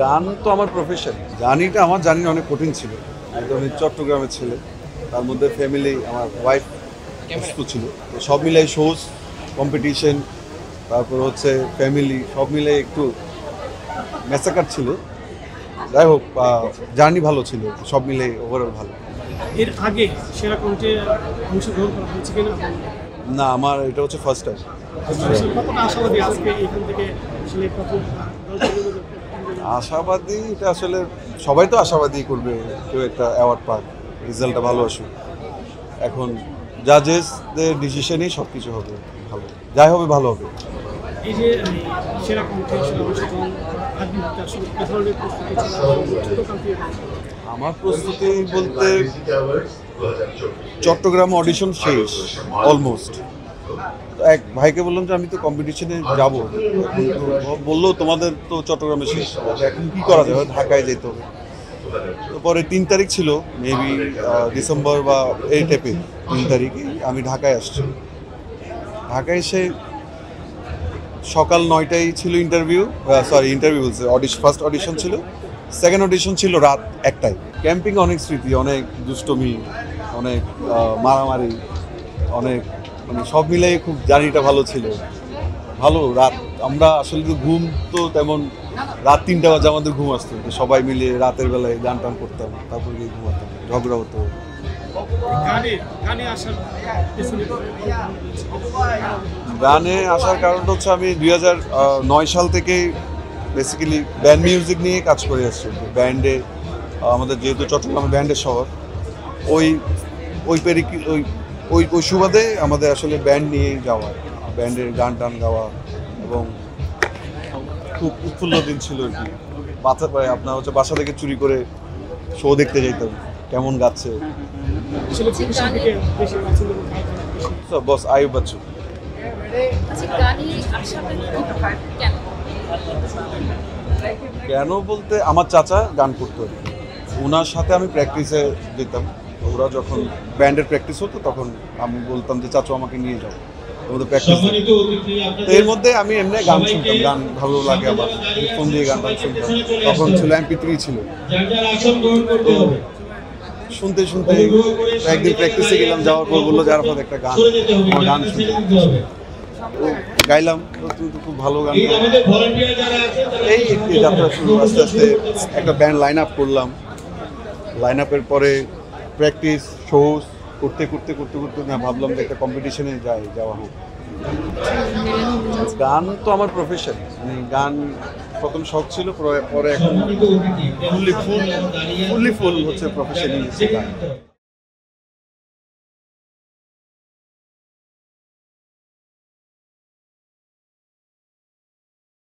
গান তো আমার প্রফেশন। গানইটা আমার জানি না অনেক কঠিন ছিল। আমি চট্টগ্রামের ছেলে, তার মধ্যে ফ্যামিলি, আমার ওয়াইফ অসুস্থ ছিল। তো সব মিলাই শোজ, কম্পিটিশন, তারপর হচ্ছে ফ্যামিলি, সব মিলে একটু ম্যাসাকার ছিল। যাই হোক, জার্নি ভালো ছিল, সব মিলে ওভারঅল ভালো। এর আগে সেরা কণ্ঠে অংশগ্রহণ করা হয়েছে কিনা? না, আমার এটা হচ্ছে ফার্স্ট টাইম। কতটা আশাবাদী আজকে এখান থেকে আসলে প্রথম আশাবাদী, এটা আসলে সবাই তো আশাবাদী করবে কেউ একটা অ্যাওয়ার্ড পাক, রেজাল্টটা ভালো আসুক। এখন জাজেসদের ডিসিশনেই সব কিছু হবে ভালো, যাই হবে ভালো হবে। এই যে সেরা কণ্ঠে সেরা অংশগ্রহণ আগে আসলে এ ধরনের প্রস্তুতি ছোটকাল থেকে আমার প্রস্তুতি বলতে চট্টগ্রাম অডিশন শেষ অলমোস্ট। এক ভাইকে বললাম যে আমি তো কম্পিটিশনে যাব, বললো তোমাদের তো চট্টগ্রামে শেষ, এখন কী করা যাবে, ঢাকায় যেতে হবে। তো পরে 3 তারিখ ছিল, মেবি ডিসেম্বর বা এই টাইপে 3 তারিখে আমি ঢাকায় আসছি। ঢাকায় এসে সকাল 9টায় ছিল ইন্টারভিউ বলছে ফার্স্ট অডিশন ছিল, সেকেন্ড অডিশন ছিল রাত 1টায়। ক্যাম্পিং অনেক স্মৃতি, অনেক দুষ্টমি, অনেক মারামারি, অনেক মানে সব মিলাই খুব জার্নিটা ভালো ছিল। ভালো রাত, আমরা আসলে তো ঘুম তো তেমন, রাত 3টা বাজে আমাদের ঘুম আসতো, সবাই মিলে রাতের বেলায় গান টান করতাম, তারপর গিয়ে ঘুমাতাম, ঝগড়া হতো। গানে আসার কারণটা হচ্ছে আমি 2009 সাল থেকে বেসিক্যালি ব্যান্ড মিউজিক নিয়ে কাজ করে আসছি। ব্যান্ডে আমাদের যেহেতু চট্টগ্রাম ব্যান্ডের শহর, ওই সুবাদে আমাদের আসলে ব্যান্ড নিয়েই যাওয়া, ব্যান্ডের গান টান গাওয়া, এবং খুব উৎফুল্ল দিন ছিল আর কি। আপনার হচ্ছে বাসা থেকে চুরি করে শো দেখতে যেতাম কেমন গাচ্ছে। বস আয়ুব বাচ্চু। কেন বলতে আমার চাচা গান করতো, ওনার সাথে আমি প্র্যাকটিসে যেতাম। ওরা যখন ব্যান্ডের প্র্যাকটিস হতো তখন আমি বলতাম যে চাচু আমাকে নিয়ে যাও, ওদের প্র্যাকটিস। তো এর মধ্যে আমি এমনি গান শুনতাম, গান ভালো লাগে আমার, ফোন দিয়ে গান টান শুনতাম। তখন ছিল MP3 ছিল, তো শুনতে শুনতে একদিন প্র্যাকটিসে গেলাম, যাওয়ার পর বললো যে আরাফাত একটা গান, আমার গান শুনতে গাইলাম, তুই তো খুব ভালো গান। এই একটি যাত্রা শুরু, আস্তে আস্তে একটা ব্যান্ড লাইন আপ করলাম। লাইন আপের পরে প্র্যাকটিস শোজ করতে করতে করতে করতে না ভাবলাম যে একটা কম্পিটিশনে যাওয়া হোক। গান তো আমার প্রফেশন, মানে গান প্রথম শখ ছিল, পরে এখন ফুললি ফুল হচ্ছে প্রফেশনই গান।